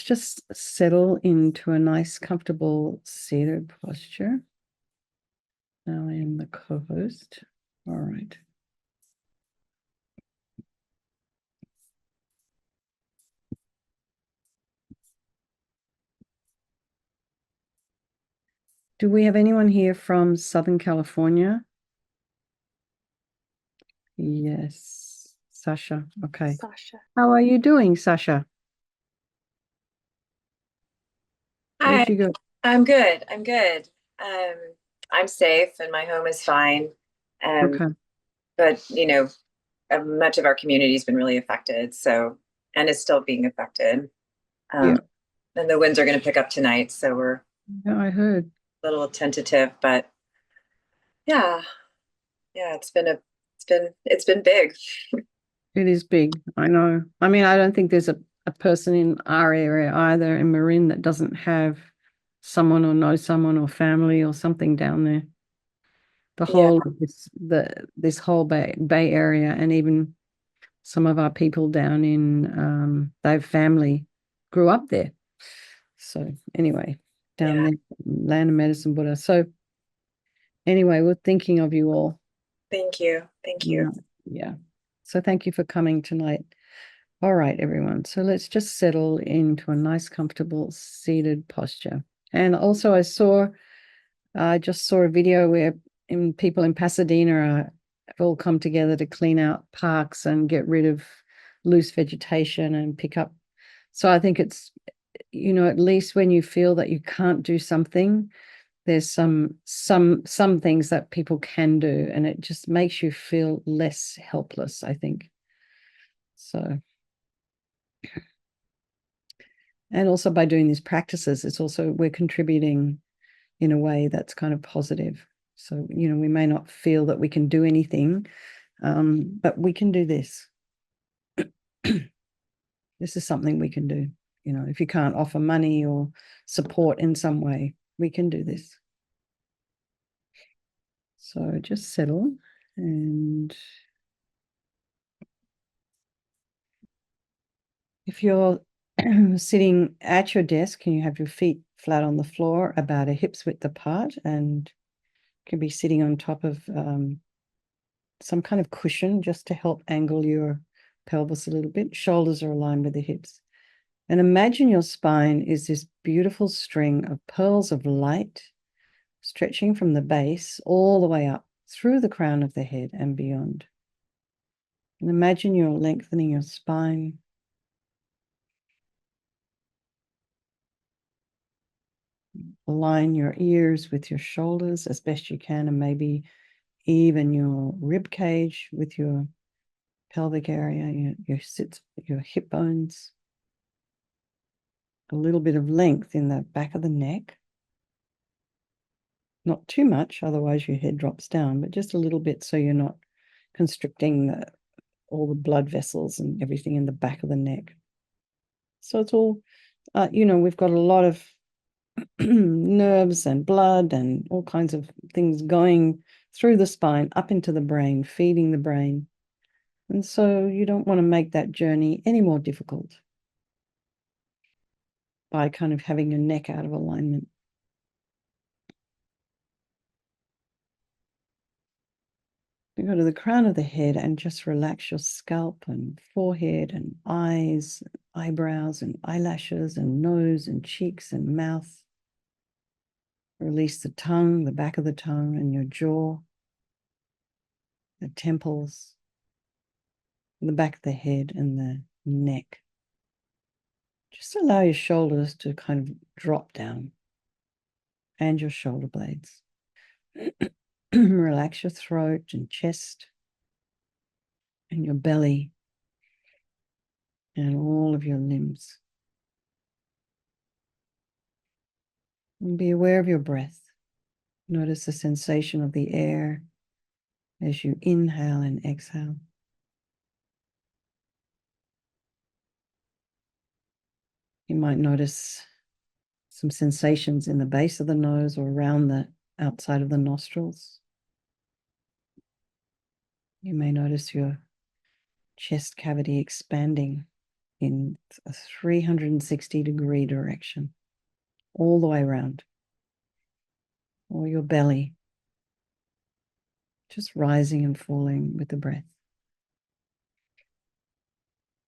just settle into a nice, comfortable seated posture. Now I am the co-host. All right. Do we have anyone here from Southern California? Yes. Sasha. Okay. Sasha. How are you doing, Sasha? Hi, Where'd you go? I'm good. I'm good. Um, I'm safe and my home is fine. Um, Okay. but much of our community has been really affected, and is still being affected. Yeah. Um, and the winds are going to pick up tonight, so we're Yeah, I heard. a little tentative, but yeah, yeah, it's been big. It is big. I know. I mean, I don't think there's a person in our area either in Marin that doesn't have someone or know someone or family or something down there. The Yeah, whole of this whole Bay Area, and even some of our people down in they've family grew up there. So anyway, down yeah. there, land of medicine Buddha. So anyway, we're thinking of you all. Thank you. Thank you. Yeah. Yeah. So thank you for coming tonight. All right, everyone. So let's just settle into a nice, comfortable seated posture. And also I just saw a video where people in Pasadena have all come together to clean out parks and get rid of loose vegetation and pick up. So I think it's, at least when you feel that you can't do something, there's some things that people can do, and it just makes you feel less helpless, I think. So, and also by doing these practices, it's also we're contributing in a way that's kind of positive. So, we may not feel that we can do anything, but we can do this. This is something we can do. If you can't offer money or support in some way, we can do this. So just settle, and if you're sitting at your desk and you have your feet flat on the floor about a hip's width apart, and can be sitting on top of some kind of cushion just to help angle your pelvis a little bit. Shoulders are aligned with the hips. And imagine your spine is this beautiful string of pearls of light stretching from the base all the way up through the crown of the head and beyond. And imagine you're lengthening your spine. Align your ears with your shoulders as best you can, and maybe even your rib cage with your pelvic area, your hip bones. A little bit of length in the back of the neck. Not too much, otherwise your head drops down, but just a little bit so you're not constricting all the blood vessels and everything in the back of the neck. So it's all, we've got a lot of nerves and blood and all kinds of things going through the spine up into the brain, feeding the brain. And so you don't want to make that journey any more difficult by kind of having your neck out of alignment. You go to the crown of the head and just relax your scalp and forehead and eyes, eyebrows and eyelashes and nose and cheeks and mouth. Release the tongue, the back of the tongue and your jaw, the temples, the back of the head and the neck. Just allow your shoulders to kind of drop down and your shoulder blades. Relax your throat and chest and your belly and all of your limbs. And be aware of your breath. Notice the sensation of the air as you inhale and exhale. You might notice some sensations in the base of the nose or around the outside of the nostrils. You may notice your chest cavity expanding in a 360-degree direction, all the way around, or your belly, just rising and falling with the breath.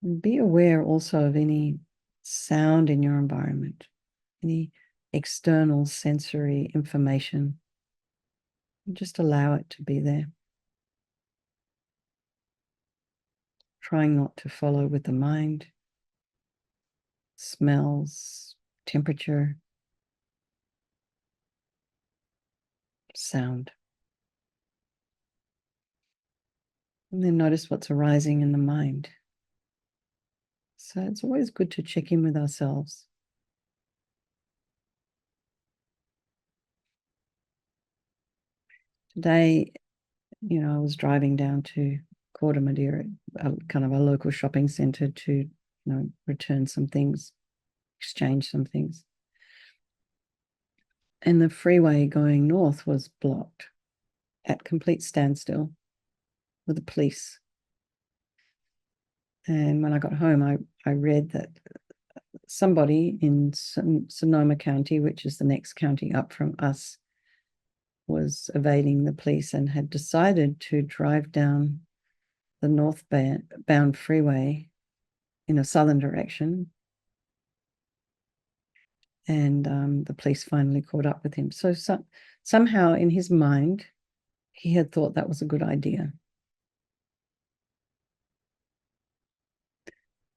And be aware also of any sound in your environment, any external sensory information. And just allow it to be there. Trying not to follow with the mind. Smells, temperature, sound. And then notice what's arising in the mind. So it's always good to check in with ourselves. Today, I was driving down to Corte Madera, kind of a local shopping center, to, return some things, exchange some things. And the freeway going north was blocked at complete standstill with the police. And when I got home, I read that somebody in Sonoma County, which is the next county up from us, was evading the police and had decided to drive down the northbound freeway in a southern direction. And the police finally caught up with him. So somehow in his mind, he had thought that was a good idea.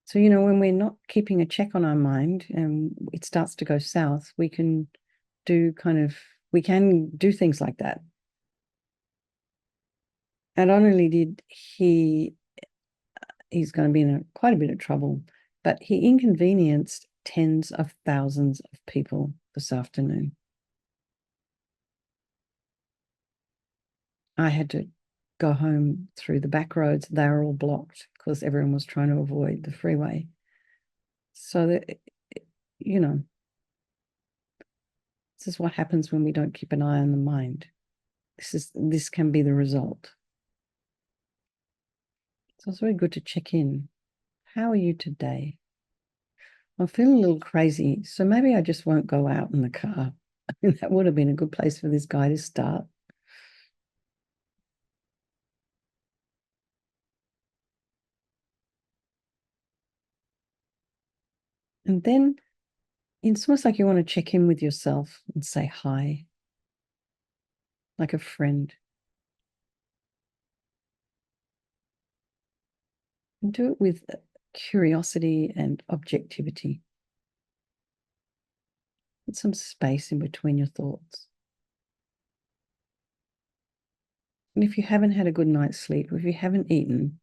So, when we're not keeping a check on our mind and it starts to go south, we can do things like that. Not only did he's going to be in quite a bit of trouble, but he inconvenienced tens of thousands of people this afternoon. I had to go home through the back roads. They were all blocked because everyone was trying to avoid the freeway. So that, this is what happens when we don't keep an eye on the mind. This can be the result. So it's very good to check in. How are you today? I'm feeling a little crazy, so maybe I just won't go out in the car. I mean, that would have been a good place for this guy to start. And then it's almost like you want to check in with yourself and say hi, like a friend. And do it with curiosity and objectivity. Put some space in between your thoughts. And if you haven't had a good night's sleep, or if you haven't eaten,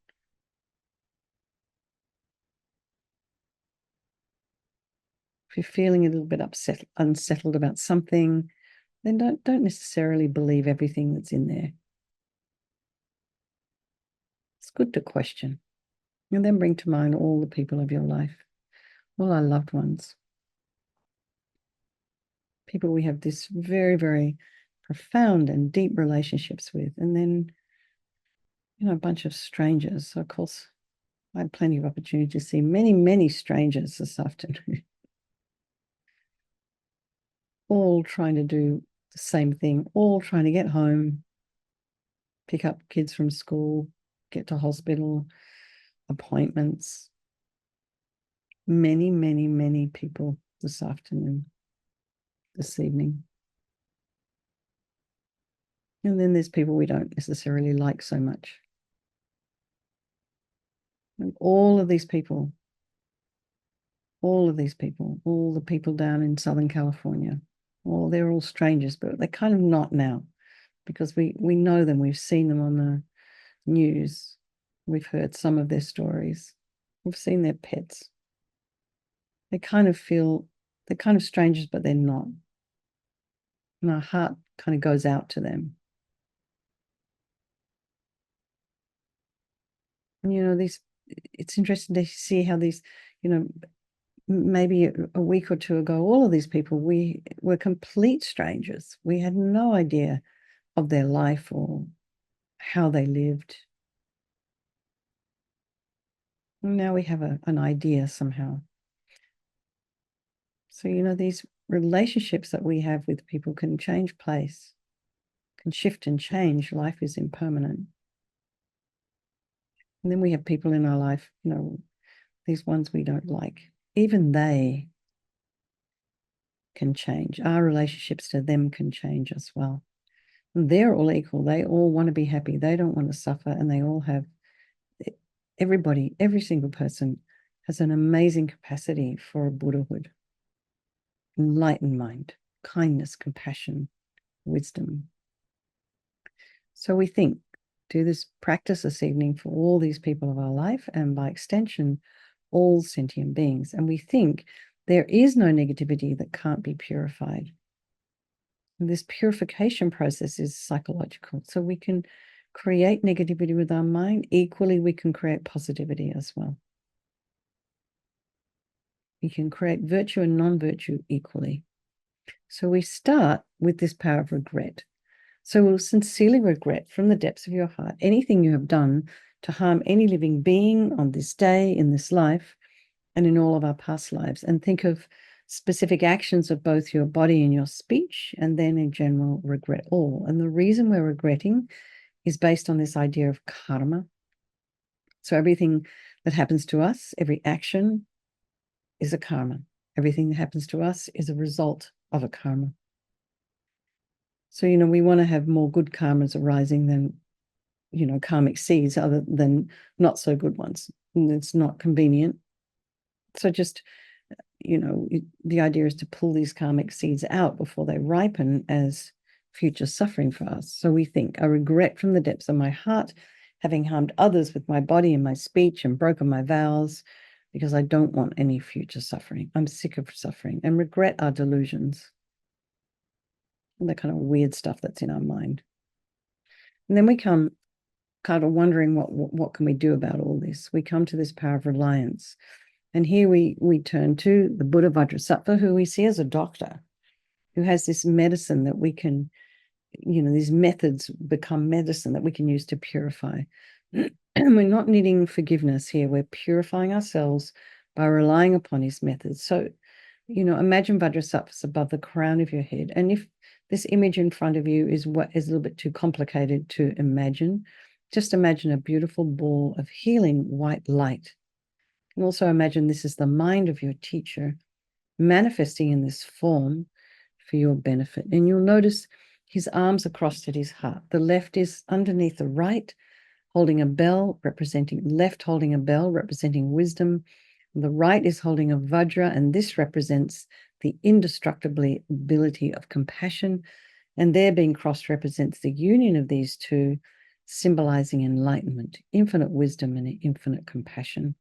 if you're feeling a little bit unsettled about something, then don't necessarily believe everything that's in there. It's good to question. And then bring to mind all the people of your life, all our loved ones, people we have this very, very profound and deep relationships with. And then, a bunch of strangers. So, of course, I had plenty of opportunity to see many, many strangers this afternoon, all trying to do the same thing, all trying to get home, pick up kids from school, get to hospital, appointments. Many, many, many people this evening. And then there's people we don't necessarily like so much. And all the people down in Southern California, they're all strangers, but they're kind of not now, because we know them. We've seen them on the news. We've heard some of their stories. We've seen their pets. They're kind of strangers, but they're not. And our heart kind of goes out to them. And, it's interesting to see how these, maybe a week or two ago, all of these people, we were complete strangers. We had no idea of their life or how they lived. Now we have an idea somehow. So, these relationships that we have with people can change place, can shift and change. Life is impermanent. And then we have people in our life, these ones we don't like. Even they can change. Our relationships to them can change as well. And they're all equal. They all want to be happy. They don't want to suffer. And they all have, everybody, every single person has an amazing capacity for Buddhahood, enlightened mind, kindness, compassion, wisdom. So we think, do this practice this evening for all these people of our life, and by extension, all sentient beings. And we think there is no negativity that can't be purified. And this purification process is psychological. So we can create negativity with our mind. Equally, we can create positivity as well. We can create virtue and non-virtue equally. So we start with this power of regret. So we'll sincerely regret from the depths of your heart anything you have done to harm any living being on this day, in this life, and in all of our past lives. And think of specific actions of both your body and your speech, and then in general, regret all. And the reason we're regretting is based on this idea of karma. So everything that happens to us, every action is a karma. Everything that happens to us is a result of a karma. So, we want to have more good karmas arising than, karmic seeds other than not so good ones. And it's not convenient. So just, the idea is to pull these karmic seeds out before they ripen as future suffering for us. So we think, I regret from the depths of my heart having harmed others with my body and my speech and broken my vows, because I don't want any future suffering. I'm sick of suffering, and regret our delusions and the kind of weird stuff that's in our mind. And then we come kind of wondering what can we do about all this. We come to this power of reliance. And here we turn to the Buddha Vajrasattva, who we see as a doctor, who has this medicine that we can, these methods become medicine that we can use to purify. And we're not needing forgiveness here. We're purifying ourselves by relying upon his methods. So, imagine Vajrasattva's above the crown of your head. And if this image in front of you is a little bit too complicated to imagine, just imagine a beautiful ball of healing white light. And also imagine this is the mind of your teacher manifesting in this form for your benefit. And you'll notice his arms are crossed at his heart. The left is underneath the right, holding a bell, left holding a bell, representing wisdom. The right is holding a vajra, and this represents the indestructibility of compassion. And there being crossed represents the union of these two, symbolizing enlightenment, infinite wisdom, and infinite compassion.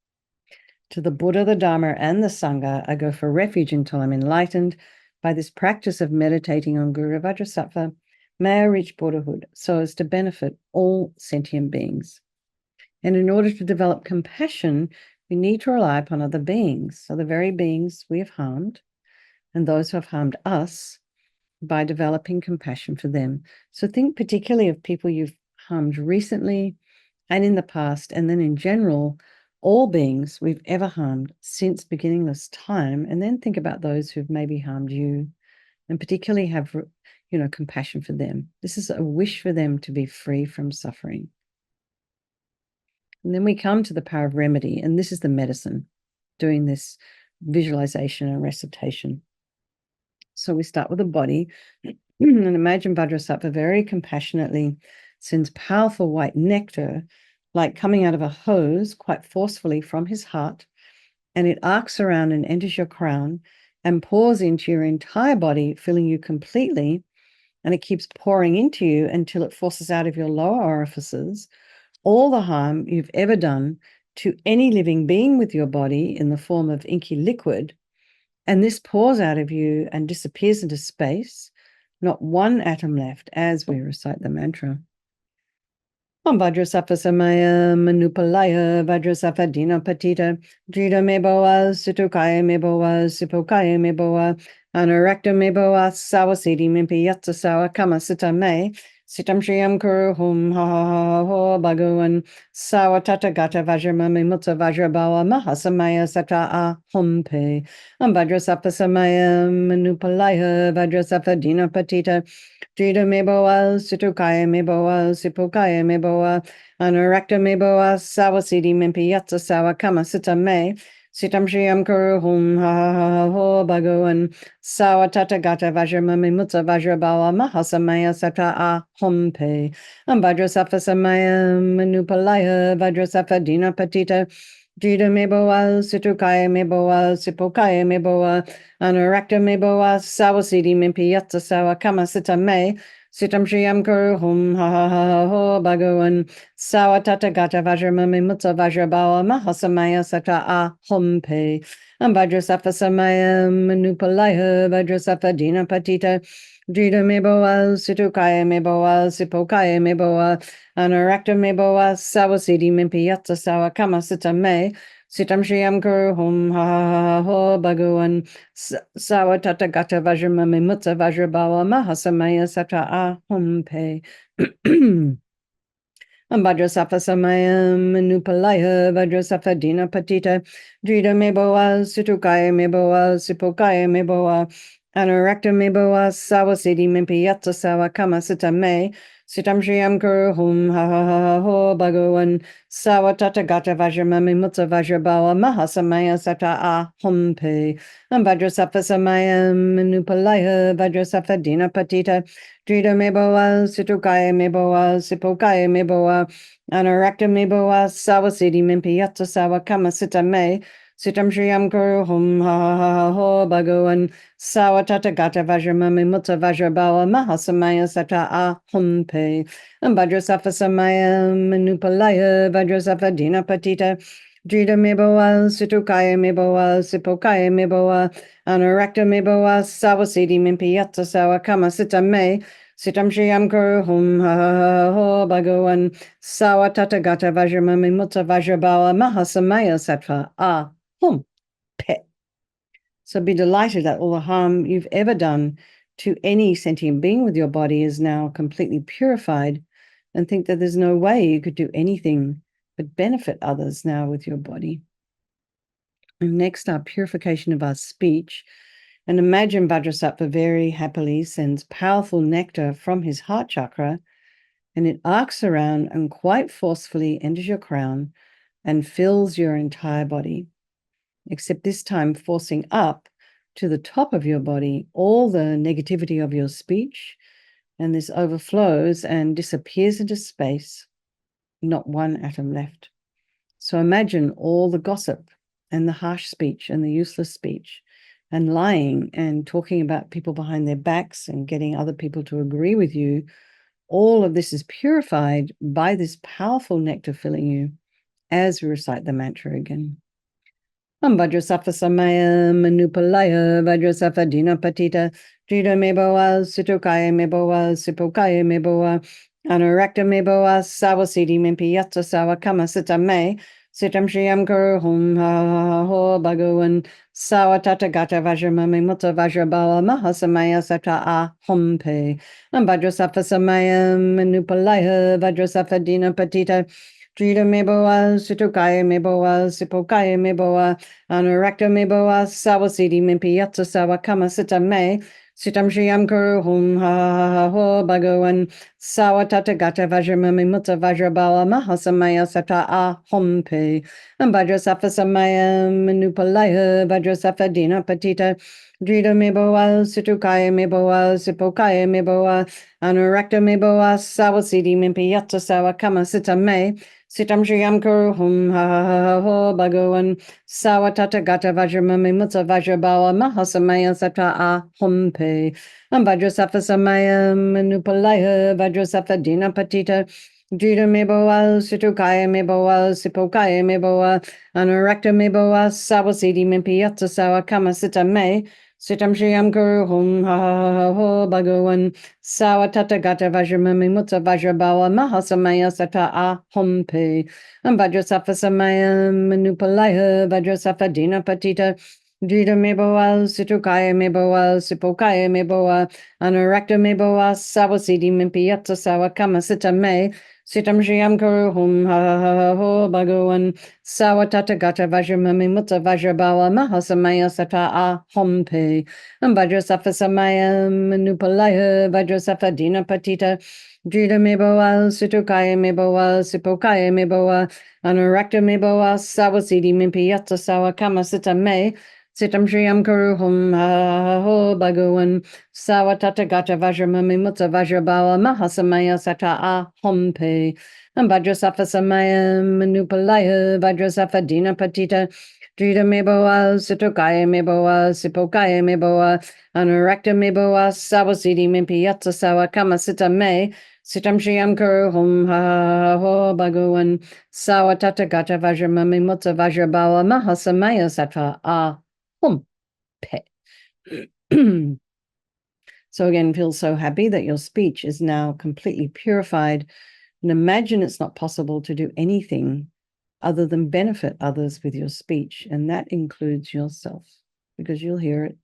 To the Buddha, the Dharma, and the Sangha, I go for refuge until I'm enlightened. By this practice of meditating on Guru Vajrasattva, may I reach Buddhahood so as to benefit all sentient beings. And in order to develop compassion, we need to rely upon other beings, so the very beings we have harmed and those who have harmed us, by developing compassion for them. So think particularly of people you've harmed recently and in the past, and then in general, all beings we've ever harmed since beginningless time, and then think about those who've maybe harmed you, and particularly have, compassion for them. This is a wish for them to be free from suffering. And then we come to the power of remedy, and this is the medicine, doing this visualization and recitation. So we start with the body, and imagine Vajrasattva very compassionately sends powerful white nectar, like coming out of a hose, quite forcefully from his heart, and it arcs around and enters your crown and pours into your entire body, filling you completely, and it keeps pouring into you until it forces out of your lower orifices all the harm you've ever done to any living being with your body in the form of inky liquid, and this pours out of you and disappears into space, not one atom left, as we recite the mantra. Om Vajrasattva Samaya Manupalaya Vajrasattva Dina Patita Drita Meboa Situkaya Meboa Sipokaya Meboa Anarakta Meboa Sawasidi Mimpi Yatsa Sawa Kama Sita Me Sitam Shriam Kuru Hum Ha Ha Ha Ho Bhagavan Sawatata Gata Vajramami Mutta Vajrabawa Mahasamaya Sata A Hum Pe Vajrasapta Samaya Manupalaya Vajrasapta Dina Patita Jida Meboa Situkaya Meboa Sipokaya Meboa Anurakta Meboa Sawasidi Mimpi Yatsa Sawa Kama Sita Me Sitam Shriam Kuru Hum Ha Ha Ha Ho Bhagavan Sawatata Gata Vajramami Mutta Vajrabawa Mahasamaya Sata A Hum Pe Vajrasafa Samaya Manupalaya Vajrasafa Dina Patita Jida Meboa Situkaya Meboa Sipokaya Meboa Anurakta Meboa Sawasidi Mimpi Yatsa Sawa Kama Sita Me Sitam Shriam Kuru Hum Ha Ha Ha Ho Bhagavan Sawatata Gata Vajramami Mutta Vajrabawa Mahasamaya Sata A Hum Pe Vajrasafa Samaya Manupalaya Vajrasafa Dina Patita Jida Meboa Situkaya Meboa Sipokaya Meboa Anurakta Meboa Sawasidi Mimpi Yatsa Sawa Kama Sita Me Sitam Shriam Kuru Hum Ha Ha Ha Ho Bhagavan Sawatata Gata Vajramami Mutta Vajrabawa Mahasamaya Sata A Hum Pe Vajrasafa Samayam Manupalaya Vajrasafa Dina Patita Drita Meboa Situkaya Meboa Sipokaya Meboa Anurakta Meboa Sawasidi Mimpi Yatsa Sawa Kama Sita Me Sitam Shriam Kuru Hum Ha Ha Ha Ho Bhagavan Sawatata Gata Vajramami Mutta Vajrabawa Mahasamaya Sata A Hum Pe Vajrasafa Samayam Manupalaya Vajrasafa Dina Patita Drita Meboa Situkaya Meboa Sipokaya Meboa Anurakta Meboa Sawasidi Mimpi Yatsa Sawa Kama Sita Me Sitam Shriam Kuru Hum Ha Ha Ha Ho Bhagavan Sawatata Gata Vajramami Mutta Vajrabawa Mahasamaya Sata A Hum Pe Vajrasafa Samaya Manupalaya Vajrasafa Dina Patita Drita Meboa Situkaya Meboa Sipokaya Meboa Anurakta Meboa Sawasidi Mimpi Yatsa Sawa Kama Sita Me Sitam Shriam Kuru Hum Ha Ha Ha Ho Bhagavan Sawatata Gata Vajramami Mutta Vajrabawa Mahasamaya Sata A Hum Pe. So be delighted that all the harm you've ever done to any sentient being with your body is now completely purified, and think that there's no way you could do anything but benefit others now with your body. And next, our purification of our speech. And imagine Vajrasattva very happily sends powerful nectar from his heart chakra, and it arcs around and quite forcefully enters your crown and fills your entire body, except this time forcing up to the top of your body all the negativity of your speech, and this overflows and disappears into space, not one atom left. So imagine all the gossip and the harsh speech and the useless speech and lying and talking about people behind their backs and getting other people to agree with you. All of this is purified by this powerful nectar filling you as we recite the mantra again. Vajrasattva Samaya Manupalaya Vajrasattva Dina Patita Drita Meboa Situkaya Meboa Sipokaya Meboa Anurakta Meboa Sawasidi Mimpi Yatsa Sawa Kama Sita Me Sitam Shriam Kuru Hum Ha Ha Ho Bhagavan Sawatata Gata Vajramami Mutta Vajrabawa Mahasamaya Sata A Hum Pe Vajrasattva Samaya Manupalaya Vajrasattva Dina Patita Drita Meboa Situkaya Meboa Sipokaya Meboa Anurakta Meboa Sawasidi Mimpi Yatsa Sawa Kama Sita Me Sitam Shriam Kuru Hum Ha Ha Ha Ho Bhagavan Sawatata Gata Vajramami Mutta Vajrabawa Mahasamaya Sata A Hum Pe Vajrasattva Samaya Manupalaya Vajrasattva Dina Patita Drita Meboa Situkaya Meboa Sipokaya Meboa Anurakta Meboa Sawasidi Mimpi Yatsa Sawa Kama Sita Me Sitam Shriam Kuru Hum Ha Ha Ha Ho Bhagavan Sawatata Gata Vajramami Mutta Vajrabawa Mahasamaya Sata A Hum Pe Vajrasattva Samaya Manupalaya Vajrasattva Dina Patita Drita Meboa Situkaya Meboa Sipokaya Meboa Anurakta Meboa Sawasidi Mimpi Yatsa Sawa Kama Sita Me Sitam Shriam Kuru Hum Ha Ha Ha Ho Bhagavan Sawatata Gata Vajramami Mutta Vajrabawa Mahasamaya Sata A Hum Pe Vajrasattva Samaya Manupalaya Vajrasattva Dina Patita Jita me boa, situkaya me boa, sipokaya me boa, anorecta me boa, sawasidi mimpiata sawa kama sita me, sitam shiam kuru hum ha ha ha ho bhagawan, sawa tata gata vajramami mutta vajrabawa mahasamaya sata a hompe, and vajrasafa samaya manupalaya, vajrasafa dina patita, Jita me boa, situkaya me boa, sipokaya me boa, anorecta me boa, sawasidi mimpiata sawa kama sita me, Sitam Shriyam Karuhum Ha Ho Bhagawan Sawatata Gata Vajramami Mutta Vajrabawa Mahasamaya Sata A Hompe and Vajrasafa Samaya Manupalaya Vajrasafa Dina Patita Drita Meboa Sitokaya Meboa Sipokaya Meboa Anurakta Meboa Sawasidi Mimpiyatsa Sawa Kama Sita Me Sitam Shriyam Karuhum Ha Ho Bhagawan Sawatata Gata Vajramami Mutta Vajrabawa Mahasamaya Sata A pet. So again, feel so happy that your speech is now completely purified. And imagine it's not possible to do anything other than benefit others with your speech. And that includes yourself, because you'll hear it.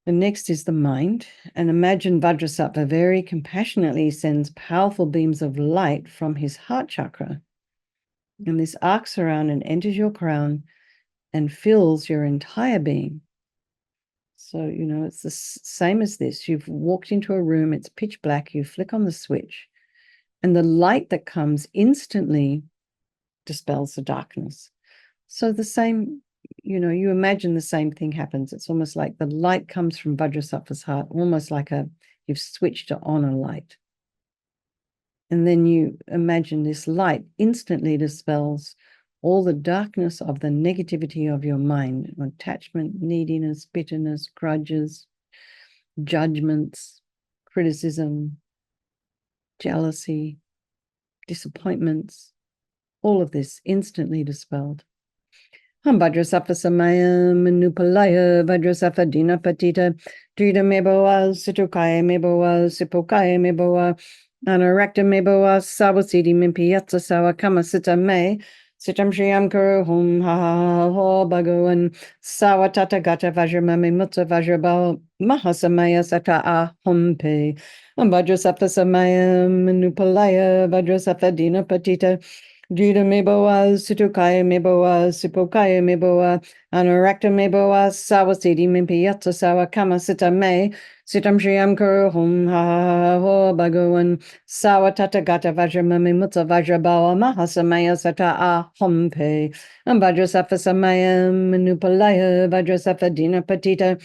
The next is the mind. And imagine Vajrasattva very compassionately sends powerful beams of light from his heart chakra. And this arcs around and enters your crown and fills your entire being. So, it's the same as this. You've walked into a room, it's pitch black, you flick on the switch, and the light that comes instantly dispels the darkness. So the same, you imagine the same thing happens. It's almost like the light comes from Vajrasattva's heart, almost like you've switched on a light. And then you imagine this light instantly dispels all the darkness of the negativity of your mind, attachment, neediness, bitterness, grudges, judgments, criticism, jealousy, disappointments, all of this instantly dispelled. Vajrasattva samaya manupalaya Vajrasattva dina patita Drita meboa situkaya meboa sipokaya meboa Anarakta meboa sawasidi mimpiyatsa sawa kama sita me Sitam Shriyam Karuhum Ha Ha Ho Bhagawan Sawatata Gata Vajramami Mutta Vajrabal Mahasamaya Sata A Hompe Vajrasattva samaya manupalaya Vajrasattva dina patita Drita meboa, situkaya meboa, sipokaya meboa, anorakta meboa, sawasidi mimpiyatsa sawa kama sita me, sitam shriyam karuhum ha ho bhagawan, sawatata gata vajramami mutta vajrabawa mahasamaya sata a hompe, vajrasattva samaya manupalaya, vajrasattva dina patita,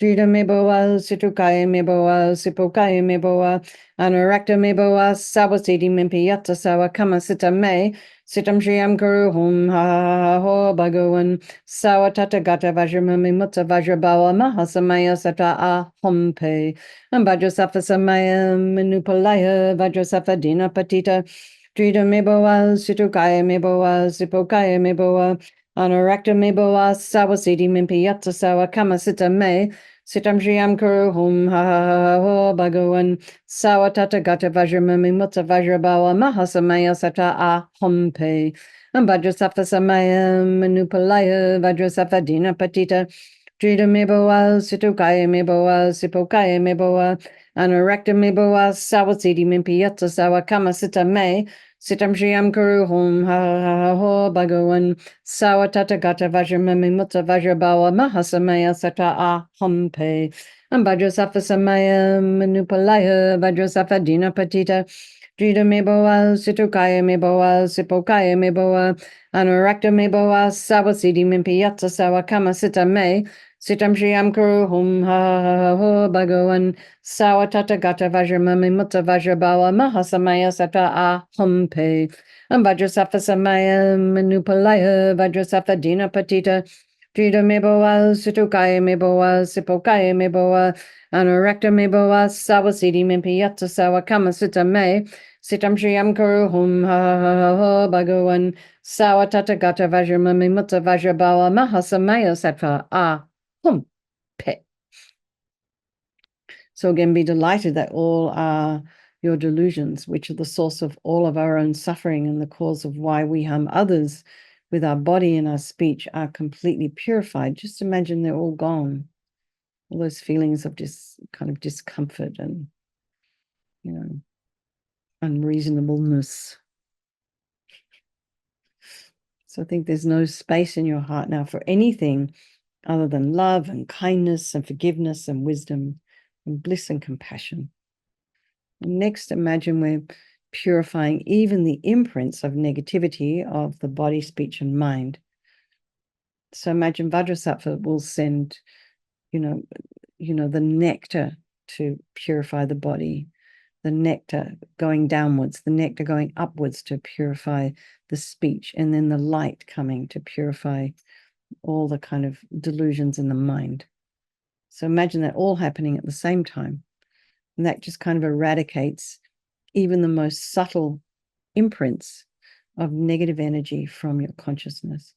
Drita meboa, situkaya meboa, sipokaya meboa, anorakta meboa, sawasidi mimpiyatsa sawa kama sita me, Sitam Shriyam Karuhum Ha Ho Bhagawan Sawatata Gata Vajramami Mutta Vajrabawa Mahasamaya Sata A Hompe Vajrasattva Samaya Manupalaya Vajrasattva Dina Patita Drita Meboa Situkaya Meboa Sipokaya Meboa Anorakta Meboa Sawasidi Mimpiyatsa Sawa Kama Sita Me Sitam Shriyam Karuhum Ha Ho Bhagawan Sawatata Gata Vajramami Mutta Vajrabawa Mahasamaya Sata A Hompe Vajrasattva Samaya Manupalaya Vajrasattva Dina Patita Drita Meboa Situkaya Meboa Sipokaya Meboa Anorakta Meboa Sawasidi Mimpiyatsa Sawa Kama Sita Me Sitam Shriyam Karuhum Ha Ho Bhagawan Sawatata Gata Vajramami Mutta Vajrabawa Mahasamaya Sata A Hompe Vajrasattva samaya manupalaya Vajrasattva dina patita Drita meboa situkaya meboa sipokaya meboa Anorakta meboa sawasidi mimpiyatsa sawa kama sita me Sitam shriyam karuhum ha ho bhagawan Sawatata gata vajramami mutta vajrabawa mahasamaya sata a hompe Vajrasattva samaya manupalaya Vajrasattva dina patita Drita meboa, situkaya meboa, sipokaya meboa, anorakta meboa, sawasidi mimpiyatsa sawa kama sita me, sitam shriyam karuhum ha ho bhagawan, sawatata gata vajramami mutta vajrabawa mahasamaya sattva a hum pe. So again, be delighted that all are your delusions, which are the source of all of our own suffering and the cause of why we harm others, with our body and our speech are completely purified, just imagine they're all gone. All those feelings of kind of discomfort and, unreasonableness. So I think there's no space in your heart now for anything other than love and kindness and forgiveness and wisdom and bliss and compassion. And next, imagine we're purifying even the imprints of negativity of the body, speech, and mind. So imagine Vajrasattva will send, the nectar to purify the body, the nectar going downwards, the nectar going upwards to purify the speech, and then the light coming to purify all the kind of delusions in the mind. So imagine that all happening at the same time. And that just kind of eradicates even the most subtle imprints of negative energy from your consciousness.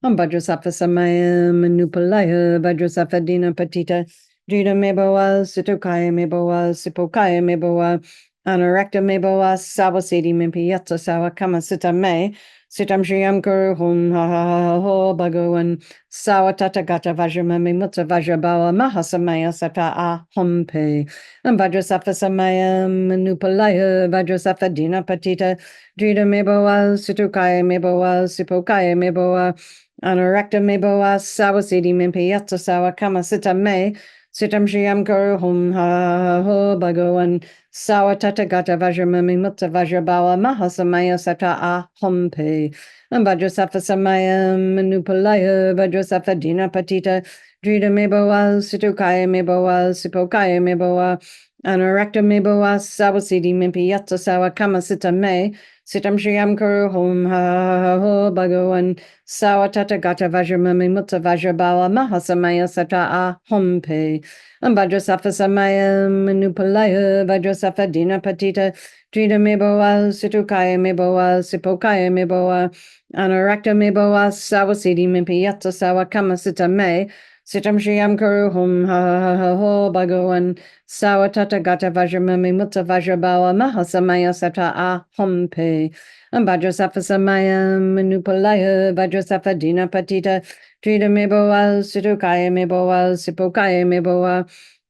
Vajrasattva samaya manupalaya Vajrasattva dina patita Jida meboa situkaya meboa sipokaya meboa Anarakta meboa savasiti mimpiyatsa sawa kama sita me sitam shiyam kuru hum ha ha ha ho bhagavan sawa tatagata vajramami mutta vajrabawa mahasamaya sata a humpe Vajrasattva samaya manupalaya Vajrasattva dina patita Jida meboa situkaya meboa sipokaya meboa Anarakta meboa savasiti mimpiyatsa sawa kama sita me Sitam Shriam Guru Hum Ha Ho Bhagavan Sawa Tatagata Vajramami Mutta Vajrabawa Mahasamaya Sata A Humpe Vajrasattva Samaya Manupalaya Vajrasattva Dina Patita Drita Meboa Situkaya Meboa Sipokaya Meboa Anarakta Meboa Sawasidi Mimpi Yatsa Sawa Kama Sita Me Sitam Shriam Guru Hum Ha Ho Bhagavan Sawa Tatagata Vajramami Mutta Vajrabawa Mahasamaya Sata A Humpe Vajrasattva Samaya Manupalaya Vajrasattva Dina Patita Drita Meboa Situkaya Meboa Sipokaya Meboa Anarakta Meboa Sawasidi Mimpi Yatsa Sawa Kama Sita Me Sitam Shriam Guru Hum Ha Ho Bhagavan Sawa Tatagata Vajramami Mutta Vajrabawa Mahasamaya Sata A Humpe Vajrasattva Samaya Manupalaya Vajrasattva Dina Patita Drita Meboa Situkaya Meboa Sipokaya Meboa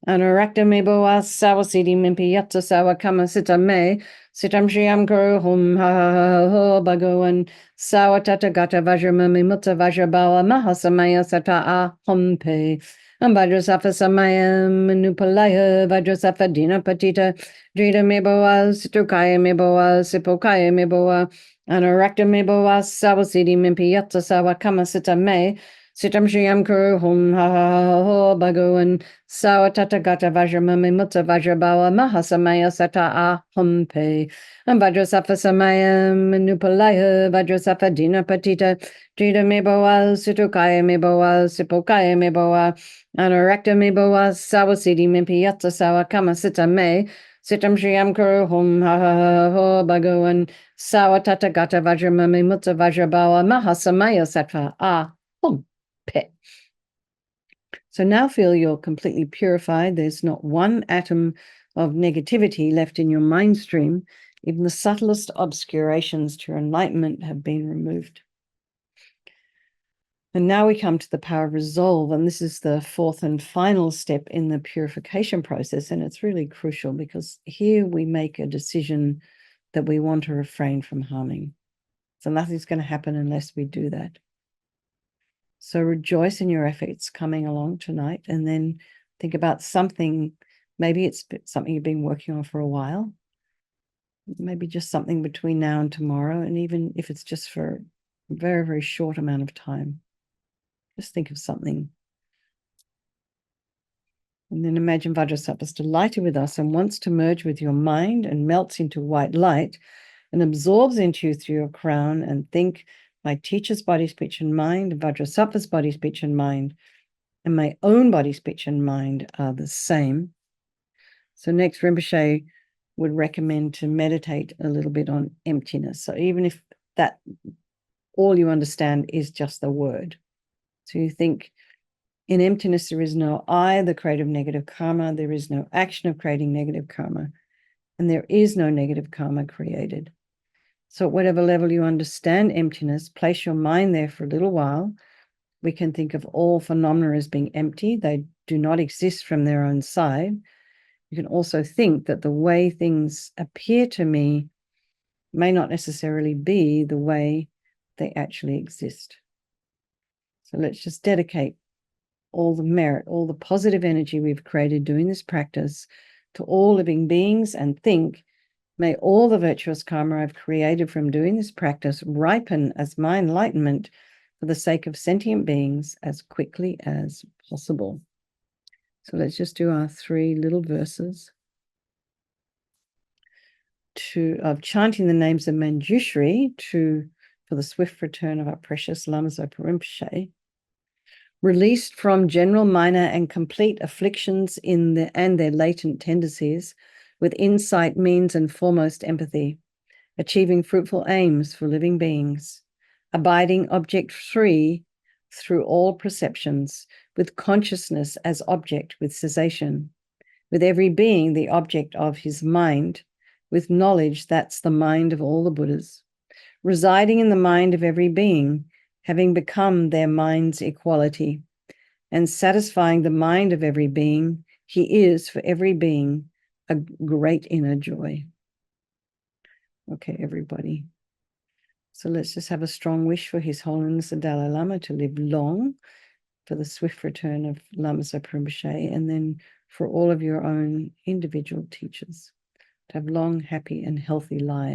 Anarakta Meboa Sawasidi Mimpi Yatsa Sawa Kama Sita Me Sitam Shriam Guru Hum Ha Ho Bhagavan Sawa Tatagata Vajramami Mutta Vajrabawa Mahasamaya Sata A Humpe Vajrasattva Samaya Manupalaya Vajrasattva Dina Patita Drita Meboa Situkaya Meboa Sipokaya Meboa Anarakta Meboa Sawasidi Mimpi Yatsa Sawa Kama Sita Me Sitam Shriam Kuru Hum Ha Ho Bhagavan Sawa Tatagata Vajramami Mutta Vajrabawa Mahasamaya Sata A Humpe Vajrasattva Samaya Manupalaya Vajrasattva Dina Patita Drita Meboa Situkaya Meboa Sipokaya Meboa Anarakta Meboa Sawasidi Mimpi Yatsa Sawa Kama Sita Me Sitam Shriam Kuru Hum Ha Ho Bhagavan Sawa Tatagata Vajramami Mutta Vajrabawa Mahasamaya Sata A Humpe. So now feel you're completely purified. There's not one atom of negativity left in your mind stream. Even the subtlest obscurations to your enlightenment have been removed. And now we come to the power of resolve, and this is the fourth and final step in the purification process, and it's really crucial because here we make a decision that we want to refrain from harming. So nothing's going to happen unless we do that. So rejoice in your efforts coming along tonight, and then think about something. Maybe it's something you've been working on for a while. Maybe just something between now and tomorrow, and even if it's just for a very, very short amount of time. Just think of something. And then imagine Vajrasattva is delighted with us and wants to merge with your mind and melts into white light and absorbs into you through your crown, and think my teacher's body, speech, and mind, Vajrasattva's body, speech, and mind, and my own body, speech, and mind are the same. So next, Rinpoche would recommend to meditate a little bit on emptiness. So even if that all you understand is just the word. So you think in emptiness, there is no I, the creative negative karma. There is no action of creating negative karma. And there is no negative karma created. So at whatever level you understand emptiness, place your mind there for a little while. We can think of all phenomena as being empty. They do not exist from their own side. You can also think that the way things appear to me may not necessarily be the way they actually exist. So let's just dedicate all the merit, all the positive energy we've created doing this practice to all living beings, and think, may all the virtuous karma I've created from doing this practice ripen as my enlightenment for the sake of sentient beings as quickly as possible. So let's just do our 3 little verses of chanting the names of Manjushri for the swift return of our precious Lama Zopa Rinpoche. Released from general, minor, and complete afflictions and their latent tendencies, with insight, means, and foremost empathy, achieving fruitful aims for living beings, abiding object-free through all perceptions, with consciousness as object with cessation, with every being the object of his mind, with knowledge that's the mind of all the Buddhas, residing in the mind of every being, having become their mind's equality, and satisfying the mind of every being, he is for every being a great inner joy. Okay, everybody. So let's just have a strong wish for His Holiness the Dalai Lama to live long, for the swift return of Lama Zopa Rinpoche, and then for all of your own individual teachers to have long, happy, and healthy lives.